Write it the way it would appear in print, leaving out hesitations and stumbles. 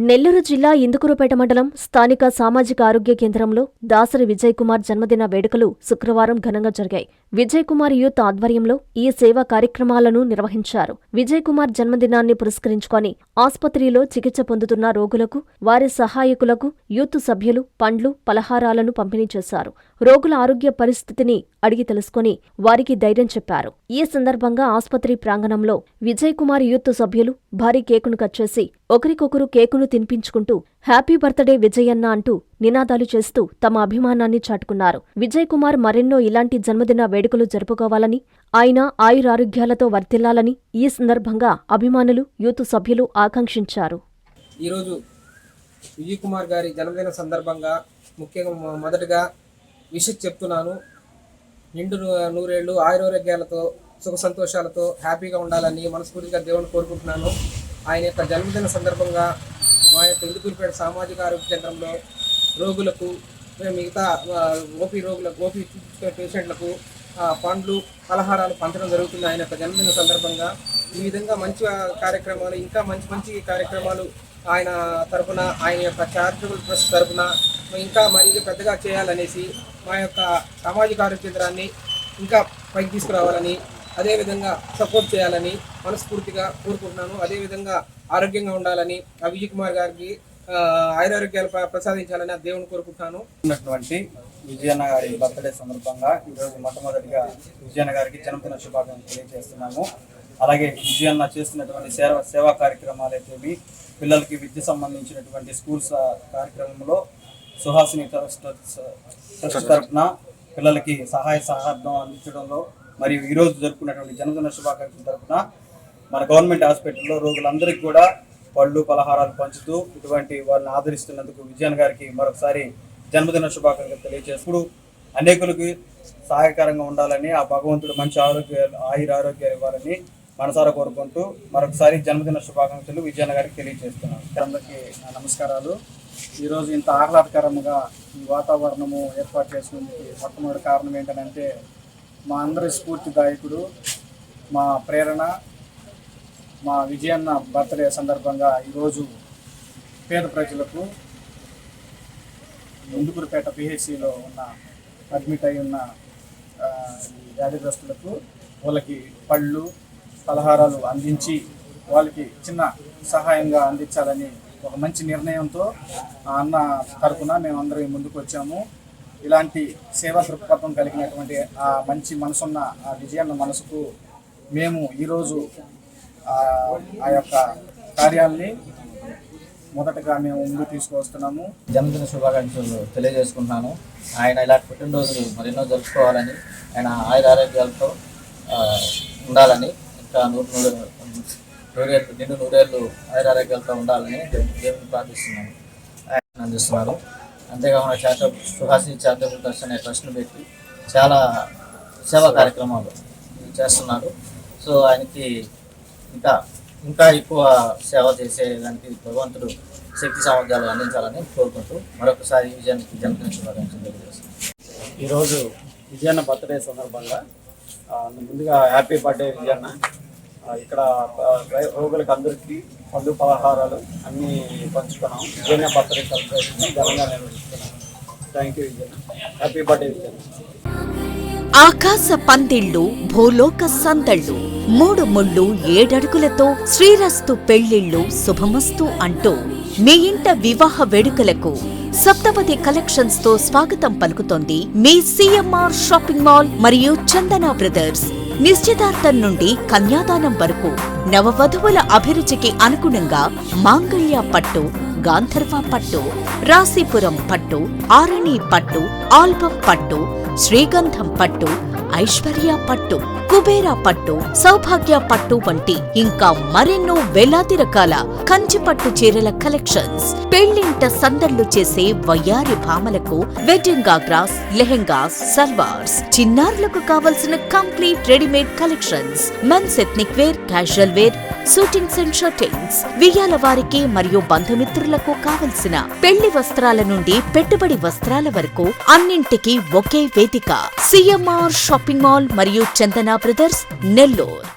నెల్లూరు జిల్లా ఇందుకూరుపేట మండలం స్థానిక సామాజిక ఆరోగ్య కేంద్రంలో దాసరి విజయ్ కుమార్ జన్మదిన వేడుకలు శుక్రవారం ఘనంగా జరిగాయి. విజయ్ కుమార్ యూత్ ఆధ్వర్యంలో ఈ సేవా కార్యక్రమాలను నిర్వహించారు. విజయ్ కుమార్ జన్మదినాన్ని పురస్కరించుకొని ఆస్పత్రిలో చికిత్స పొందుతున్న రోగులకు, వారి సహాయకులకు యూత్ సభ్యులు పండ్లు, పలహారాలను పంపిణీ చేశారు. రోగుల ఆరోగ్య పరిస్థితిని అడిగి తెలుసుకుని వారికి ధైర్యం చెప్పారు. ఈ సందర్భంగా ఆస్పత్రి ప్రాంగణంలో విజయ్ కుమార్ యూత్ సభ్యులు భారీ కేకును కట్ చేసి ఒకరికొకరు కేకును తినిపించుకుంటూ హ్యాపీ బర్త్డే విజయన్న అంటూ నినాదాలు చేస్తూ తమ అభిమానాన్ని చాటుకున్నారు. విజయ్ కుమార్ మరెన్నో ఇలాంటి జన్మదిన వేడుకలు జరుపుకోవాలని, ఆయన ఆయురారోగ్యాలతో వర్ధిల్లాలని ఈ సందర్భంగా అభిమానులు, యూత్ సభ్యులు ఆకాంక్షించారు. ఈరోజు విజయ్ కుమార్ గారి జన్మదిన సందర్భంగా ముఖ్యంగా మొదటగా విషెస్ చెప్తున్నాను. నిండు నూరేళ్లు ఆయురారోగ్యాలతో, సుఖ సంతోషాలతో హ్యాపీగా ఉండాలని మనస్ఫూర్తిగా దేవుని కోరుకుంటున్నాను. ఆయన యొక్క జన్మదిన సందర్భంగా మా యొక్క ఇందుకూరుపేట సామాజిక ఆరోగ్య కేంద్రంలో రోగులకు, మిగతా ఓపీ పేషెంట్లకు పండ్లు, పలహారాలు పంచడం జరుగుతుంది. ఆయన యొక్క జన్మదిన సందర్భంగా ఈ విధంగా మంచి కార్యక్రమాలు, ఇంకా మంచి కార్యక్రమాలు ఆయన తరఫున, ఆయన యొక్క చారిటబుల్ ట్రస్ట్ తరఫున ఇంకా మరీ పెద్దగా చేయాలనేసి, మా యొక్క సామాజిక ఆరోగ్య కేంద్రాన్ని ఇంకా పైకి తీసుకురావాలని, అదేవిధంగా సపోర్ట్ చేయాలని మనస్ఫూర్తిగా కోరుకుంటున్నాను. అదేవిధంగా ఆరోగ్యంగా ఉండాలని, ఆ విజయ్ కుమార్ గారికి ఆయురారోగ్యాలు ప్రసాదించాలని ఆ దేవుని కోరుకుంటున్నాను. ఉన్నటువంటి విజయన్న గారి బర్త్డే సందర్భంగా ఈరోజు మొట్టమొదటిగా విజయన్న గారికి జన్మదిన శుభాకాంక్షలు తెలియజేస్తున్నాము. అలాగే విజయన్న చేస్తున్నటువంటి సేవా కార్యక్రమాలు అయితే పిల్లలకి విద్య సంబంధించినటువంటి స్కూల్స్ కార్యక్రమంలో సుహాసిని ట్రస్ట్ తరఫున పిల్లలకి సహాయ సహకారం అందించడంలో, మరియు ఈరోజు జరుపుకున్నటువంటి జన్మదిన శుభాకాంక్షల తరఫున మన గవర్నమెంట్ హాస్పిటల్లో రోగులందరికీ కూడా పళ్ళు, పలహారాలు పంచుతూ ఇటువంటి వాళ్ళని ఆదరిస్తున్నందుకు విజయన్ గారికి మరొకసారి జన్మదిన శుభాకాంక్షలు తెలియజేస్తూ అనేకులకి సహాయకరంగా ఉండాలని, ఆ భగవంతుడు మంచి ఆయురారోగ్యాలు ఇవ్వాలని మనసారా కోరుకుంటూ మరొకసారి జన్మదిన శుభాకాంక్షలు విజయన్ గారికి తెలియజేస్తున్నాను. అందరికీ నమస్కారాలు. ఈరోజు ఇంత ఆహ్లాదకరంగా ఈ వాతావరణము ఏర్పాటు చేసినందుకు మొట్టమొదటి కారణం ఏంటంటే మా అందరి స్ఫూర్తిదాయకుడు, మా ప్రేరణ, మా విజయన్న బర్త్డే సందర్భంగా ఈరోజు పేద ప్రజలకు ఇందుకూరుపేట పిహెచ్సిలో ఉన్న అడ్మిట్ అయి ఉన్న వ్యాధిగ్రస్తులకు వాళ్ళకి పళ్ళు, పలహారాలు అందించి వాళ్ళకి చిన్న సహాయంగా అందించాలని ఒక మంచి నిర్ణయంతో అన్న తరపున మేమందరం ముందుకు వచ్చాము. ఇలాంటి సేవా దృక్పథం కలిగినటువంటి ఆ మంచి మనసున్న ఆ విజయన్న మనసుకు మేము ఈరోజు ఆ యొక్క కార్యాలని మొదటగా మేము ముందుకు తీసుకువస్తున్నాము. జన్మదిన శుభాకాంక్షలు తెలియజేసుకుంటున్నాను. ఆయన ఇలాంటి పుట్టినరోజులు మరెన్నో జరుపుకోవాలని, ఆయన ఆయురారోగ్యాలతో ఉండాలని, ఇంకా నిండు నూరేళ్ళు ఆయురారోగ్యాలతో ఉండాలని దేవుని ప్రార్థిస్తున్నాను. ఆయన అందిస్తున్నారు. అంతేకాకుండా సుహాసిని చారిటబుల్ ట్రస్ట్ అనే ట్రస్ట్ను పెట్టి చాలా సేవా కార్యక్రమాలు చేస్తున్నారు. సో ఆయనకి ఇంకా ఎక్కువ సేవ చేసేదానికి భగవంతుడు శక్తి సామర్థ్యాలు అందించాలని కోరుకుంటూ మరొకసారి విజయానికి జన్మదిన శుభాకాంక్షలు తెలియజేస్తున్నాను. ఈరోజు విజయన్న బర్త్డే సందర్భంగా ముందుగా హ్యాపీ బర్త్డే విజయన్న. ఇక్కడ రోగులకు అందరికీ పళ్ళు, పలహారాలు అన్నీ పంచుకున్నాం. విజయన్న బర్త్డే సెలబ్రేషన్ ఘనంగా నిర్వహిస్తున్నాం. థ్యాంక్ యూ విజయన్న. హ్యాపీ బర్త్డే విజయన్న. ఆకాశ పందిళ్ళు, భూలోక సందళ్ళు, 3 ముళ్ళు 7 అడుగులతో శ్రీరస్తు పెళ్లిళ్ళు శుభమస్తు అంటూ మీ ఇంట వివాహ వేడుకలకు సప్తపది కలెక్షన్స్ తో స్వాగతం పలుకుతోంది మీ సిఎంఆర్ షాపింగ్ మాల్ మరియు చందన బ్రదర్స్. నిశ్చితార్థం నుండి కన్యాదానం వరకు నవవధువుల అభిరుచికి అనుగుణంగా మాంగళ్య పట్టు, గాంధర్వ పట్టు, రాశిపురం పట్టు, ఆరణి పట్టు, ఆల్బం పట్టు, శ్రీగంధం పట్టు, ఐశ్వర్య పట్టు, కుబేరా పట్టు, సౌభాగ్య పట్టు వంటి ఇంకా మరెన్నో వేలాది రకాల కంచిపట్టు చీరల కలెక్షన్స్. పెళ్లింట సందళ్లు చేసే వయ్యారి భామలకు వెడ్డింగ్ గాగ్రాస్, లెహెంగాస్, సల్వార్స్, చిన్నారులకు కావలసిన complete readymade collections, men's ethnic wear, casual wear, shootings and shirtings, వియ్యాల వారికి మరియు బంధుమిత్రులకు కావలసిన పెళ్లి వస్త్రాల నుండి పెట్టుబడి వస్త్రాల వరకు అన్నింటికీ ఒకే వేదిక. సిఎంఆర్ షాపింగ్ మాల్ మరియు చందన బ్రదర్స్, నెల్లూరు.